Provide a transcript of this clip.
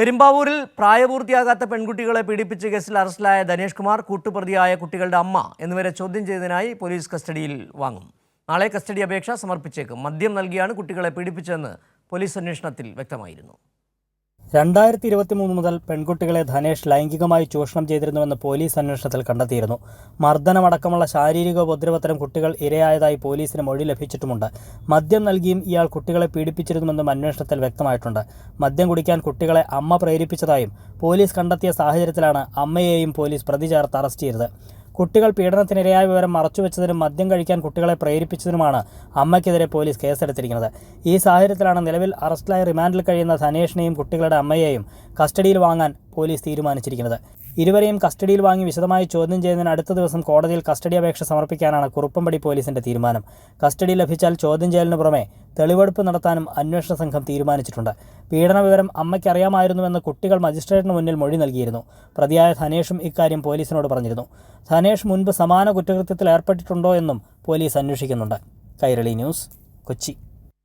പെരുമ്പാവൂരിൽ പ്രായപൂർത്തിയാകാത്ത പെൺകുട്ടികളെ പീഡിപ്പിച്ച കേസിൽ അറസ്റ്റിലായ ധനേഷ് കുമാർ, കൂട്ടുപ്രതിയായ കുട്ടികളുടെ അമ്മ എന്നിവരെ ചോദ്യം ചെയ്തതിനായി പോലീസ് കസ്റ്റഡിയിൽ വാങ്ങും. നാളെ കസ്റ്റഡി അപേക്ഷ സമർപ്പിച്ചേക്കും. മദ്യം നൽകിയാണ് കുട്ടികളെ പീഡിപ്പിച്ചതെന്ന് പോലീസ് അന്വേഷണത്തിൽ വ്യക്തമായിരുന്നു. 2023 മുതൽ പെൺകുട്ടികളെ ധനേഷ് ലൈംഗികമായി ചൂഷണം ചെയ്തിരുന്നുവെന്ന് പോലീസ് അന്വേഷണത്തിൽ കണ്ടെത്തിയിരുന്നു. മർദ്ദനമടക്കമുള്ള ശാരീരിക ഉപദ്രവത്തരം കുട്ടികൾ ഇരയായതായി പോലീസിന് മൊഴി ലഭിച്ചിട്ടുമുണ്ട്. മദ്യം നൽകിയും ഇയാൾ കുട്ടികളെ പീഡിപ്പിച്ചിരുന്നുവെന്നും അന്വേഷണത്തിൽ വ്യക്തമായിട്ടുണ്ട്. മദ്യം കുടിക്കാൻ കുട്ടികളെ അമ്മ പ്രേരിപ്പിച്ചതായും പോലീസ് കണ്ടെത്തിയ സാഹചര്യത്തിലാണ് അമ്മയെയും പോലീസ് പ്രതി ചേർത്ത് അറസ്റ്റ് ചെയ്തത്. കുട്ടികൾ പീഡനത്തിനിരയായ വിവരം മറച്ചുവെച്ചതിനും മദ്യം കഴിക്കാൻ കുട്ടികളെ പ്രേരിപ്പിച്ചതിനുമാണ് അമ്മയ്ക്കെതിരെ പോലീസ് കേസെടുത്തിരിക്കുന്നത്. ഈ സാഹചര്യത്തിലാണ് നിലവിൽ അറസ്റ്റിലായി റിമാൻഡിൽ കഴിയുന്ന ധനേഷിനെയും കുട്ടികളുടെ അമ്മയെയും കസ്റ്റഡിയിൽ വാങ്ങാൻ പോലീസ് തീരുമാനിച്ചിരിക്കുന്നത്. ഇരുവരെയും കസ്റ്റഡിയിൽ വാങ്ങി വിശദമായി ചോദ്യം ചെയ്യുന്നതിന് അടുത്ത ദിവസം കോടതിയിൽ കസ്റ്റഡി അപേക്ഷ സമർപ്പിക്കാനാണ് കുറുപ്പംപടി പോലീസിന്റെ തീരുമാനം. കസ്റ്റഡി ലഭിച്ചാൽ ചോദ്യം ചെയ്യലിന് പുറമെ തെളിവെടുപ്പ് നടത്താനും അന്വേഷണ സംഘം തീരുമാനിച്ചിട്ടുണ്ട്. പീഡന വിവരം അമ്മയ്ക്ക് അറിയാമായിരുന്നുവെന്ന് കുട്ടികൾ മജിസ്ട്രേറ്റിന് മുന്നിൽ മൊഴി നൽകിയിരുന്നു. പ്രതിയായ ധനേഷും ഇക്കാര്യം പോലീസിനോട് പറഞ്ഞിരുന്നു. ധനേഷ് മുൻപ് സമാന കുറ്റകൃത്യത്തിൽ ഏർപ്പെട്ടിട്ടുണ്ടോ എന്നും പോലീസ് അന്വേഷിക്കുന്നുണ്ട്. കൈരളി ന്യൂസ്, കൊച്ചി.